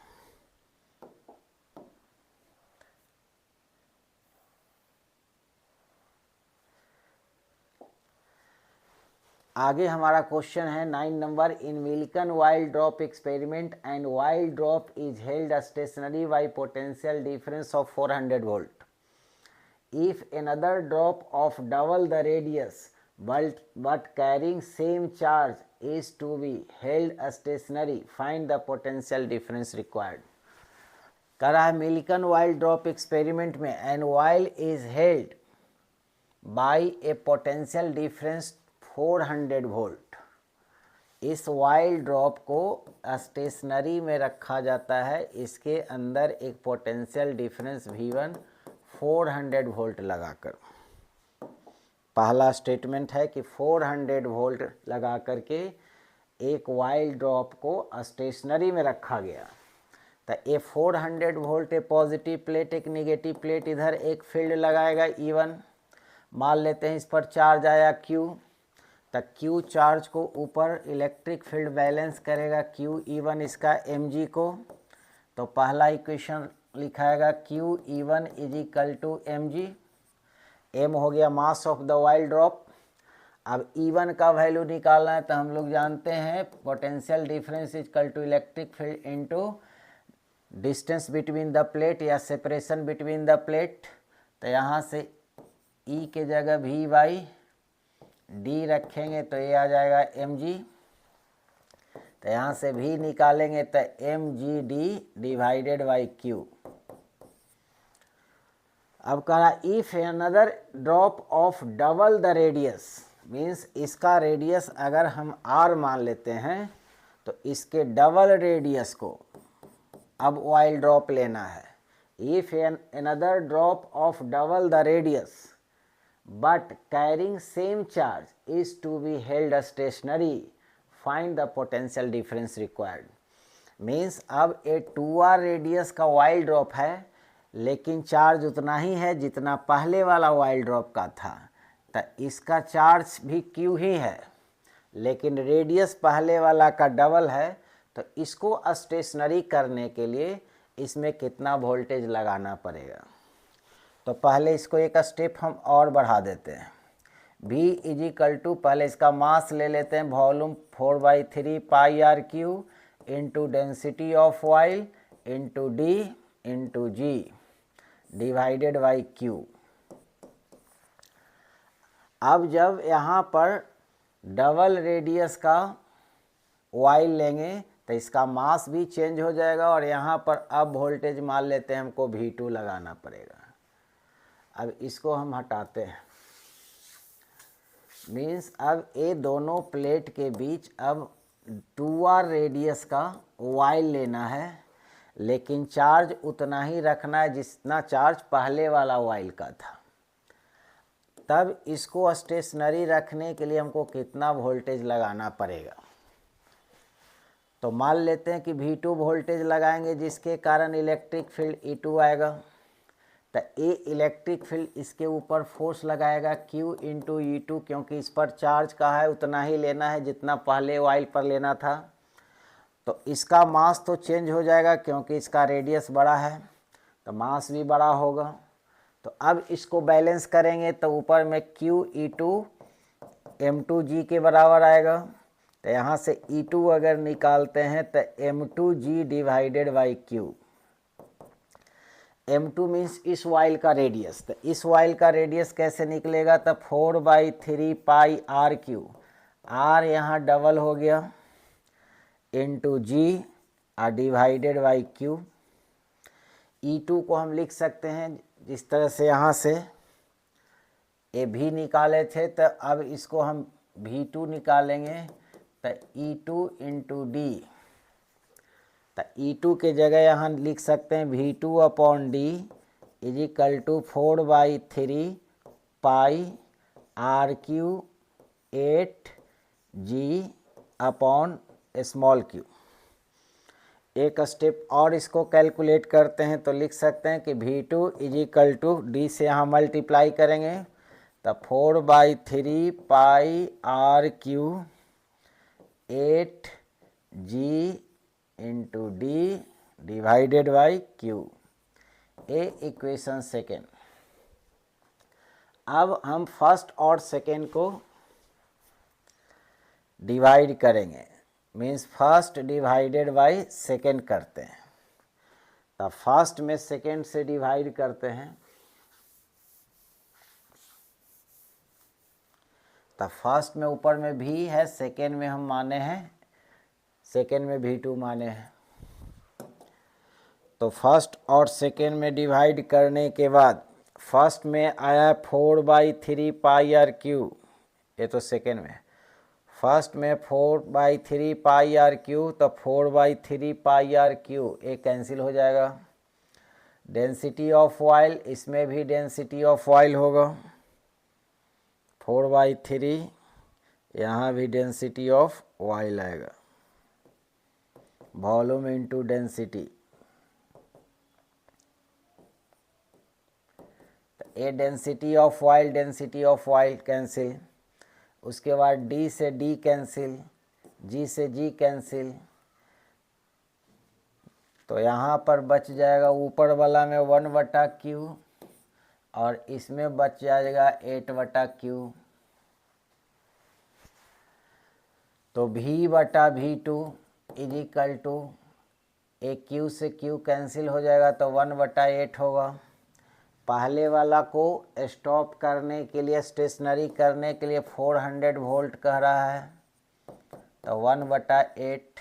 आगे हमारा क्वेश्चन है 9 number, in Millikan oil drop experiment and oil drop is held stationary by potential difference of 400 volt. If another drop of double the radius but carrying same charge is to be held stationary, find the potential difference required। कह रहा है मिल्कन oil drop experiment में and while is held by A potential difference 400 volt. इस while drop को stationery में रखा जाता है, इसके अंदर एक पोटेंशियल डिफरेंस V1 400 वोल्ट लगाकर। पहला स्टेटमेंट है कि 400 वोल्ट लगा करके एक वाइल ड्रॉप को स्टेशनरी में रखा गया। तो ये 400 वोल्ट ए पॉजिटिव प्लेट, एक निगेटिव प्लेट, इधर एक फील्ड लगाएगा E1। मान लेते हैं इस पर चार्ज आया Q, तो Q चार्ज को ऊपर इलेक्ट्रिक फील्ड बैलेंस करेगा QE1 इसका mg को। तो पहला इक्वेशन लिखाएगा QE1 is equal to mg। m हो गया mass of the oil drop. अब E1 का वैल्यू निकालना है, तो हम लोग जानते हैं potential difference is equal to electric field into distance between the plate या सेपरेशन बिटवीन द प्लेट। तो यहाँ से E के जगह V/D रखेंगे तो ये आ जाएगा mg। तो यहाँ से V निकालेंगे तो mgd डिवाइडेड बाई Q। अब कह रहा if another drop of double the radius, means इसका रेडियस अगर हम r मान लेते हैं, तो इसके डबल रेडियस को अब वाइल ड्रॉप लेना है। If another drop of double the radius but carrying same charge is to be held stationary, find the potential difference required. Means अब ये 2r रेडियस का वाइल ड्रॉप है, लेकिन चार्ज उतना ही है जितना पहले वाला वाइल ड्रॉप का था। तो इसका चार्ज भी Q ही है, लेकिन रेडियस पहले वाला का डबल है। तो इसको स्टेशनरी करने के लिए इसमें कितना वोल्टेज लगाना पड़ेगा। तो पहले इसको एक स्टेप हम और बढ़ा देते हैं। V इज इक्वल टू, पहले इसका मास ले लेते हैं, volume 4/3 pi r cube into density of oil into D into G divided by Q। अब जब यहाँ पर डबल रेडियस का वाइल लेंगे तो इसका मास भी चेंज हो जाएगा, और यहाँ पर अब वोल्टेज मान लेते हैं हमको V2 लगाना पड़ेगा। अब इसको हम हटाते हैं, मीन्स अब ये दोनों प्लेट के बीच अब 2r रेडियस का वाइल लेना है। लेकिन चार्ज उतना ही रखना है जितना चार्ज पहले वाला वाइल का था। तब इसको स्टेशनरी रखने के लिए हमको कितना वोल्टेज लगाना पड़ेगा। तो मान लेते हैं कि V2 वोल्टेज लगाएंगे जिसके कारण इलेक्ट्रिक फील्ड E2 आएगा। तो ये इलेक्ट्रिक फील्ड इसके ऊपर फोर्स लगाएगा Q इंटू E2, क्योंकि इस पर चार्ज का है उतना ही लेना है जितना पहले वाइल पर लेना था। तो इसका मास तो चेंज हो जाएगा क्योंकि इसका रेडियस बड़ा है, तो मास भी बड़ा होगा। तो अब इसको बैलेंस करेंगे तो ऊपर में Q E2 M2G के बराबर आएगा। तो यहाँ से E2 अगर निकालते हैं तो M2G divided by Q। M2 means इस वाइल का रेडियस। तो इस वाइल का रेडियस कैसे निकलेगा, तो 4/3 पाई RQ, R यहाँ डबल हो गया into G divided by Q। E2 को हम लिख सकते हैं जिस तरह से यहाँ से ये भी निकाले थे, तो अब इसको हम V2 निकालेंगे तो E2 इंटू डी। तो E2 के जगह यहाँ लिख सकते हैं V2 upon D is equal to 4/3 pi RQ 8G अपॉन स्मॉल q। एक स्टेप और इसको कैलकुलेट करते हैं तो लिख सकते हैं कि V2 is equal to D से यहाँ मल्टीप्लाई करेंगे तो 4/3 pi RQ 8G into D divided by Q। A equation second. अब हम फर्स्ट और सेकेंड को डिवाइड करेंगे, means first divided by second करते हैं। तो फर्स्ट में सेकेंड से डिवाइड करते हैं तो फर्स्ट में ऊपर में V है, सेकेंड में हम माने हैं, सेकेंड में V2 माने हैं। तो फर्स्ट और सेकेंड में डिवाइड करने के बाद फर्स्ट में आया 4/3 पाई RQ, ये तो सेकेंड में। फर्स्ट में 4/3 पाई RQ, तो 4/3 पाई RQ ये कैंसिल हो जाएगा। डेंसिटी ऑफ ऑयल, इसमें भी डेंसिटी ऑफ ऑयल होगा 4/3, यहाँ भी डेंसिटी ऑफ ऑयल आएगा, volume into density. A density of oil cancel, उसके बाद D से D कैंसिल, G से G कैंसिल, तो यहाँ पर बच जाएगा ऊपर वाला में 1/Q और इसमें बच जाएगा 8/Q। तो V/V2 is equal to a Q से Q कैंसिल हो जाएगा तो 1/8 होगा। पहले वाला को स्टॉप करने के लिए, स्टेशनरी करने के लिए 400 वोल्ट कह रहा है, तो 1/8।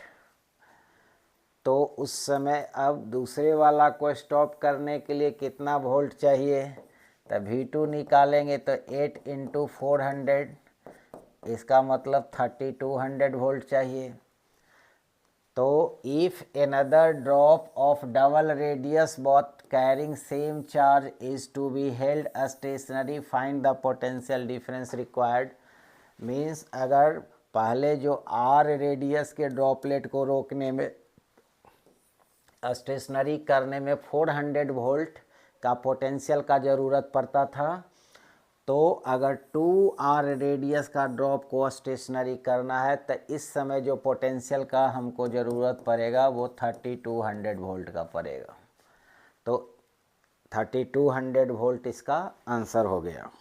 तो उस समय अब दूसरे वाला को स्टॉप करने के लिए कितना वोल्ट चाहिए, तो V2 निकालेंगे तो 8 इंटू 400, इसका मतलब 3200 वोल्ट चाहिए। तो if another drop of double radius both carrying same charge is to be held stationary, find the potential difference required। Means अगर पहले जो R रेडियस के ड्रॉपलेट को रोकने में, स्टेशनरी करने में 400 वोल्ट का पोटेंशियल का ज़रूरत पड़ता था, तो अगर 2R रेडियस का ड्रॉप को स्टेशनरी करना है तो इस समय जो पोटेंशियल का हमको ज़रूरत पड़ेगा वो 3200 वोल्ट का पड़ेगा। तो 3200 वोल्ट इसका आंसर हो गया।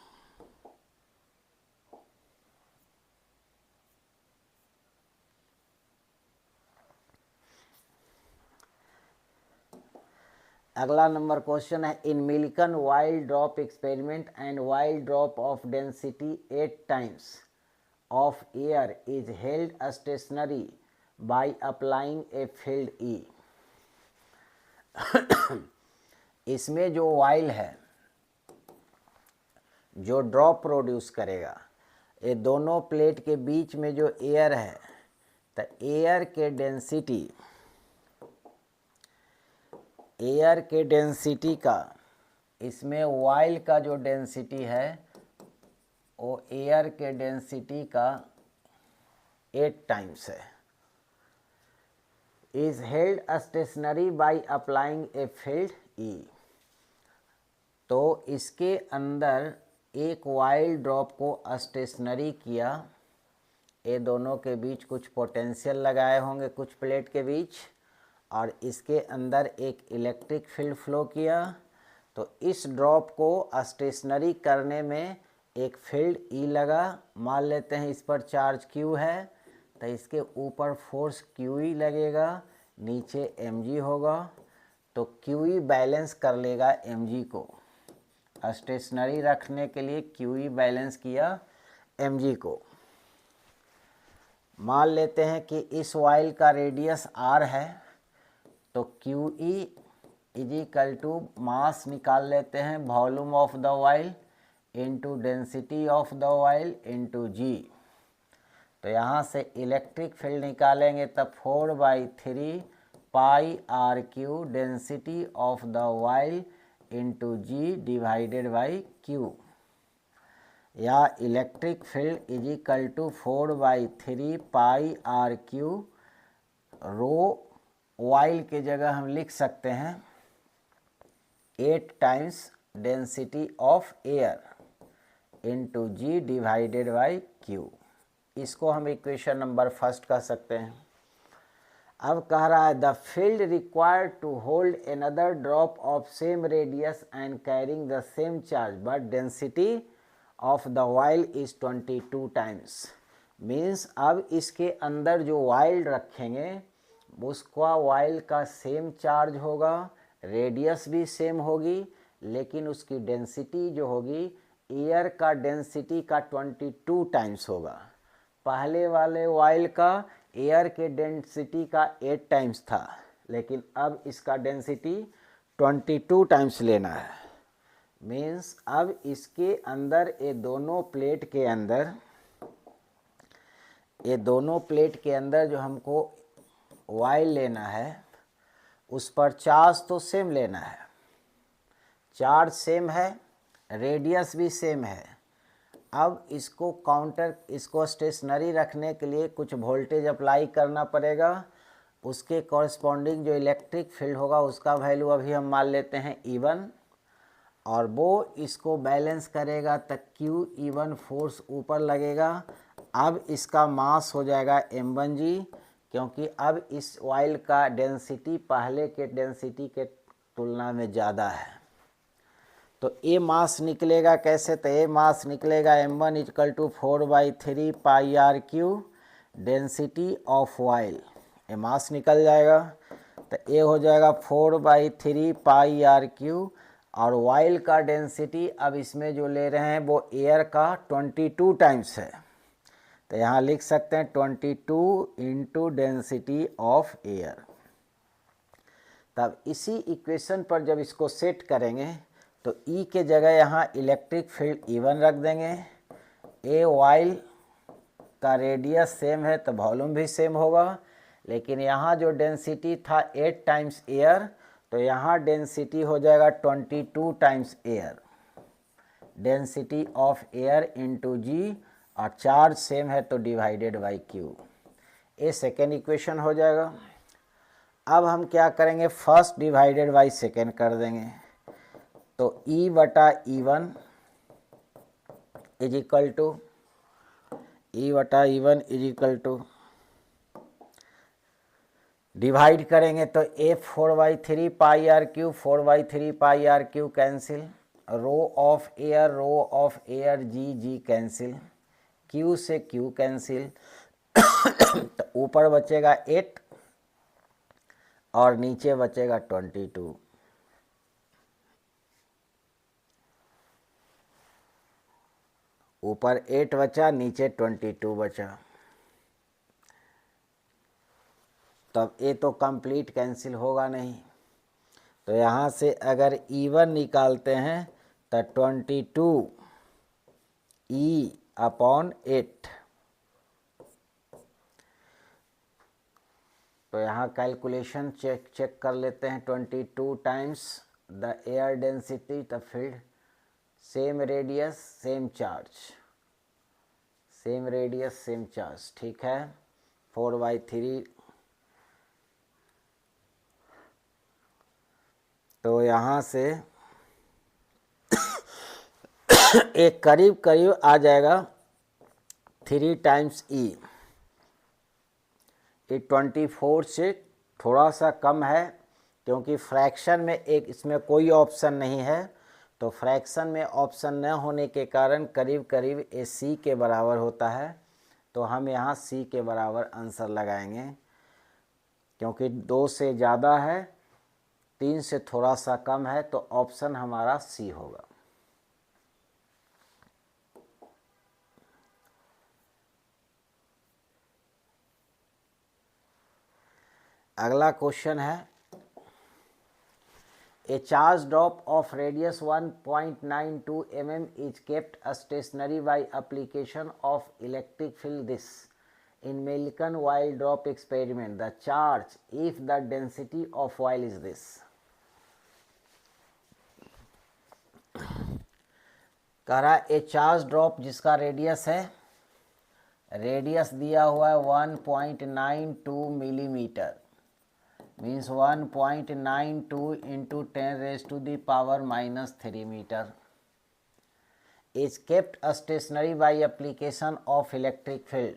अगला नंबर क्वेश्चन है, in Millikan oil drop experiment and oil drop of density 8 times of air is held stationary by applying a field E। इसमें जो वाइल है जो ड्रॉप प्रोड्यूस करेगा, ये दोनों प्लेट के बीच में जो एयर है, तो एयर के डेंसिटी एयर के डेंसिटी का, इसमें ऑयल का जो डेंसिटी है वो एयर के डेंसिटी का 8 टाइम्स है, is held stationary by applying a field E. तो इसके अंदर एक ऑयल ड्रॉप को स्टेशनरी किया, ये दोनों के बीच कुछ पोटेंशियल लगाए होंगे कुछ प्लेट के बीच, और इसके अंदर एक इलेक्ट्रिक फील्ड फ्लो किया। तो इस ड्रॉप को स्टेशनरी करने में एक फील्ड ई लगा, मान लेते हैं इस पर चार्ज क्यू है, तो इसके ऊपर फोर्स क्यू ई लगेगा, नीचे एम जी होगा, तो क्यू ई बैलेंस कर लेगा एम जी को, स्टेशनरी रखने के लिए क्यू ई बैलेंस किया एम जी को। मान लेते हैं कि इस ऑयल का रेडियस आर है, तो q E is equal to mass निकाल लेते हैं volume of the oil into density of the oil into g. तो यहाँ से इलेक्ट्रिक फील्ड निकालेंगे तब 4/3 pi r cube density of the oil into g divided by q, या electric field is equal to 4/3 pi r cube, rho oil के जगह हम लिख सकते हैं 8 times density of air into g divided by Q. इसको हम equation number first कह सकते हैं। अब कह रहा है the field required to hold another drop of same radius and carrying the same charge but density of the oil is 22 times. Means अब इसके अंदर जो ऑयल रखेंगे उसका ऑयल का सेम चार्ज होगा, रेडियस भी सेम होगी, लेकिन उसकी डेंसिटी जो होगी एयर का डेंसिटी का 22 टाइम्स होगा। पहले वाले ऑयल का एयर के डेंसिटी का 8 टाइम्स था, लेकिन अब इसका डेंसिटी 22 टाइम्स लेना है। मीन्स अब इसके अंदर ये दोनों प्लेट के अंदर जो हमको ऑयल लेना है उस पर चार्ज तो सेम लेना है, चार्ज सेम है, रेडियस भी सेम है। अब इसको स्टेशनरी रखने के लिए कुछ वोल्टेज अप्लाई करना पड़ेगा, उसके कॉरस्पॉन्डिंग जो इलेक्ट्रिक फील्ड होगा उसका वैल्यू अभी हम मान लेते हैं E1, और वो इसको बैलेंस करेगा तक क्यू E1 फोर्स ऊपर लगेगा। अब इसका मास हो जाएगा m1g, क्योंकि अब इस ऑयल का डेंसिटी पहले के डेंसिटी के तुलना में ज़्यादा है। तो ये मास निकलेगा कैसे, तो ये मास निकलेगा m1 equal to 4/3 pi r cube density of oil, ये मास निकल जाएगा। तो ये हो जाएगा 4/3 पाई आर क्यू, और ऑयल का डेंसिटी अब इसमें जो ले रहे हैं वो एयर का 22 टाइम्स है, तो यहाँ लिख सकते हैं 22 इंटू डेंसिटी ऑफ एयर। तब इसी इक्वेशन पर जब इसको सेट करेंगे तो E के जगह यहाँ इलेक्ट्रिक फील्ड E1 रख देंगे, ए ऑयल का रेडियस सेम है तो वॉल्यूम भी सेम होगा, लेकिन यहाँ जो डेंसिटी था 8 टाइम्स एयर, तो यहाँ डेंसिटी हो जाएगा 22 times air, density of air into g, और चार्ज सेम है तो डिवाइडेड बाई क्यू। ये सेकेंड इक्वेशन हो जाएगा। अब हम क्या करेंगे, फर्स्ट डिवाइडेड बाई सेकेंड कर देंगे, तो E/E1 is equal to E/E1 is equal to divide करेंगे तो A 4/3 pi r cube, 4/3 pi r cube cancel, rho of air G cancel, Q से क्यू कैंसिल, तो ऊपर बचेगा 8 और नीचे बचेगा 22। ऊपर 8 बचा, नीचे 22 बचा। तब ये तो कंप्लीट कैंसिल होगा नहीं, तो यहाँ से अगर E1 निकालते हैं तो 22 E/8, तो यहाँ कैलकुलेशन चेक कर लेते हैं। 22 times the air density the field, same radius same charge, same radius same charge, ठीक है। 4/3। तो यहाँ से एक करीब करीब आ जाएगा 3 टाइम्स ई। ये 24 से थोड़ा सा कम है, क्योंकि फ्रैक्शन में एक इसमें कोई ऑप्शन नहीं है, तो फ्रैक्शन में ऑप्शन न होने के कारण करीब करीब ये सी के बराबर होता है। तो हम यहाँ सी के बराबर आंसर लगाएंगे, क्योंकि 2 से ज़्यादा है, 3 से थोड़ा सा कम है, तो ऑप्शन हमारा सी होगा। अगला क्वेश्चन है, A charge drop of radius 1.92 mm is kept stationary by application of electric field. This in Millikan oil drop experiment, the charge if the density of oil is this. कह रहा a charge drop जिसका radius है, radius दिया हुआ है 1.92 millimetre, means 1.92 into 10⁻³ metre, is kept stationary by application of electric field.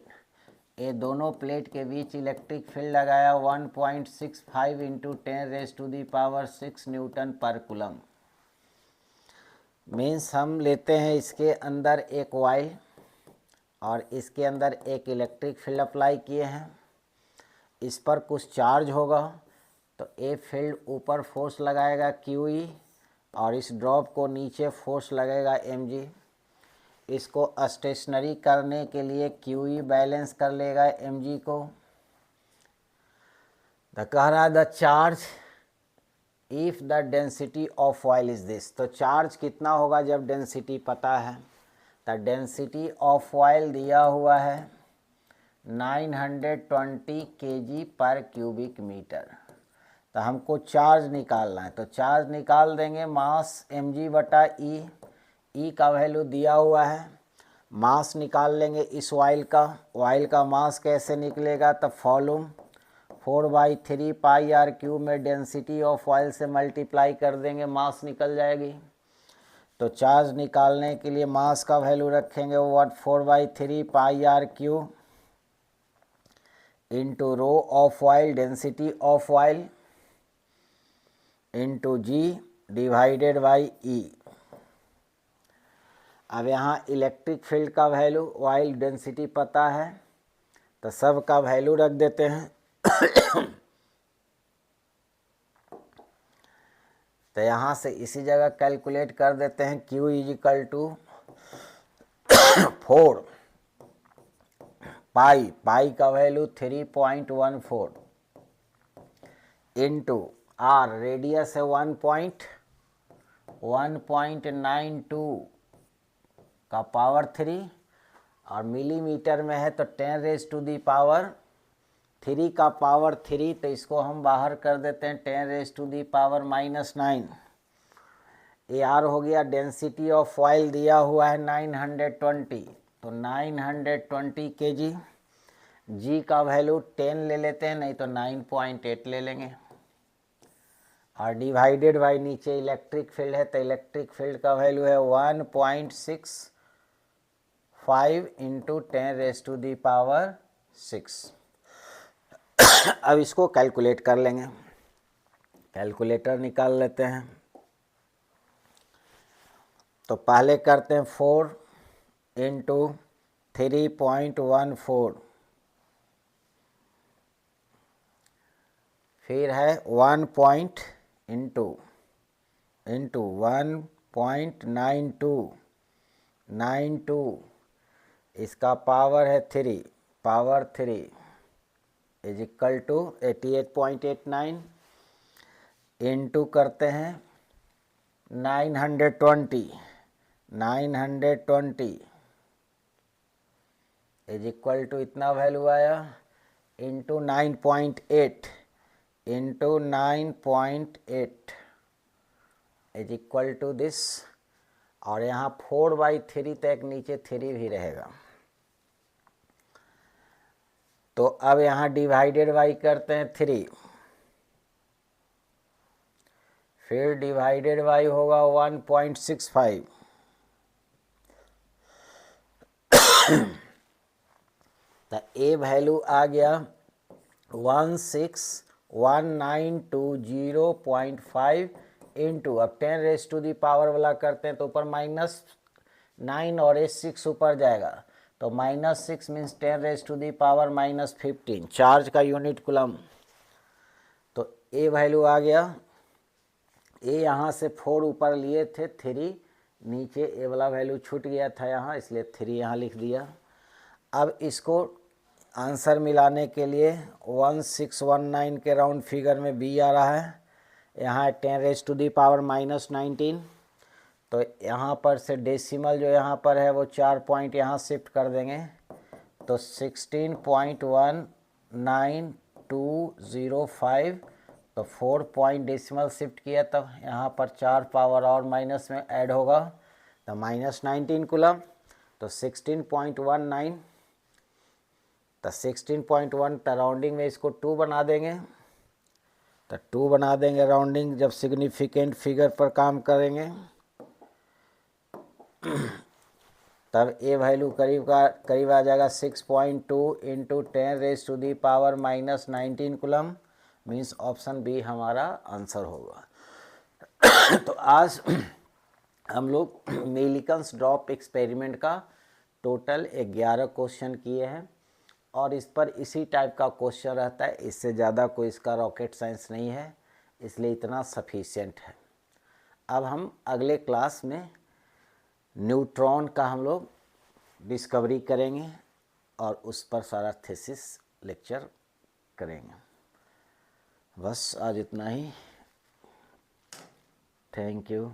ये दोनों plate के बीच इलेक्ट्रिक फील्ड लगाया 1.65 इंटू 10⁻⁶ न्यूटन पर कूलम। मीन्स हम लेते हैं इसके अंदर एक वाइल और इसके अंदर एक इलेक्ट्रिक फील्ड अप्लाई किए हैं, इस पर कुछ चार्ज होगा, तो ए फील्ड ऊपर फोर्स लगाएगा QE और इस ड्रॉप को नीचे फोर्स लगेगा mg। इसको स्टेशनरी करने के लिए QE बैलेंस कर लेगा mg को। तो कह रहा है the charge if the density of oil is this. तो चार्ज कितना होगा जब डेंसिटी पता है। तो डेंसिटी ऑफ ऑयल दिया हुआ है 920 kg पर क्यूबिक मीटर। तो हमको चार्ज निकालना है, तो चार्ज निकाल देंगे मास mg/e। ई का वैल्यू दिया हुआ है, मास निकाल लेंगे इस ऑयल का। ऑयल का मास कैसे निकलेगा, तो वॉल्यूम 4/3 πr³ में डेंसिटी ऑफ ऑयल से मल्टीप्लाई कर देंगे, मास निकल जाएगी। तो चार्ज निकालने के लिए मास का वैल्यू रखेंगे 4/3 πr³ into rho of oil, density of oil, into g divided by E. अब यहाँ इलेक्ट्रिक फील्ड का वैल्यू, ऑयल डेंसिटी पता है, तो सब का वैल्यू रख देते हैं। तो यहाँ से इसी जगह कैलकुलेट कर देते हैं। Q = 4 पाई का वैल्यू 3.14 इंटू R, रेडियस है 1.92 का पावर 3 और मिलीमीटर में है तो 10⁻³ का पावर 3, तो इसको हम बाहर कर देते हैं 10⁻⁻⁹। ये R हो गया। डेंसिटी ऑफ ऑयल दिया हुआ है 920, तो 920 kg। G का वैल्यू 10 ले लेते हैं, नहीं तो 9.8 ले लेंगे, और डिवाइडेड बाई नीचे इलेक्ट्रिक फील्ड है, तो इलेक्ट्रिक फील्ड का वैल्यू है 1.65 इंटू 10⁻⁶। अब इसको कैलकुलेट कर लेंगे, कैलकुलेटर निकाल लेते हैं। तो पहले करते हैं 4 इंटू 3.14, फिर है 1 इंटू 1.92, इसका पावर है 3, power 3 is equal to 88.89 into करते हैं 920 इज इक्वल टू इतना वैल्यू आया into 9.8 into 9.8 is equal to this, और यहाँ 4/3 तक नीचे 3 भी रहेगा। तो अब यहाँ डिवाइडेड बाई करते हैं 3, फिर डिवाइडेड बाई होगा 1.65, तो ए वैल्यू आ गया 16192.0.5 इंटू, अब 10⁻⁴ वाला करते हैं तो ऊपर -9 और 6 ऊपर जाएगा, तो -6 मीन्स 10⁻⁻15 चार्ज का यूनिट कूलम। तो ए वैल्यू आ गया, ए यहाँ से 4 ऊपर लिए थे, 3 नीचे ए वाला वैल्यू छूट गया था यहाँ, इसलिए 3 यहाँ लिख दिया। अब इसको आंसर मिलाने के लिए 1619 के राउंड फिगर में बी आ रहा है, यहाँ 10⁻⁻19, तो यहाँ पर से डेसिमल जो यहाँ पर है वो 4 पॉइंट यहाँ शिफ्ट कर देंगे, तो 16.19205, तो 4 पॉइंट डेसिमल शिफ्ट किया, तब यहाँ पर 4 पावर और माइनस में ऐड होगा, तो -19 कूलम, तो 16.19, तो 16.1 राउंडिंग में इसको 2 बना देंगे, तो 2 बना देंगे राउंडिंग जब सिग्निफिकेंट फिगर पर काम करेंगे, तब ए वैल्यू करीब आ जाएगा 6.2 into 10⁻⁻19 coulomb, means option B हमारा आंसर होगा। तो आज हम लोग मिलिकन्स ड्रॉप एक्सपेरिमेंट का टोटल 11 क्वेश्चन किए हैं, और इस पर इसी टाइप का क्वेश्चन रहता है, इससे ज़्यादा कोई इसका रॉकेट साइंस नहीं है, इसलिए इतना सफिशिएंट है। अब हम अगले क्लास में न्यूट्रॉन का हम लोग डिस्कवरी करेंगे और उस पर सारा थीसिस लेक्चर करेंगे। बस आज इतना ही। Thank you.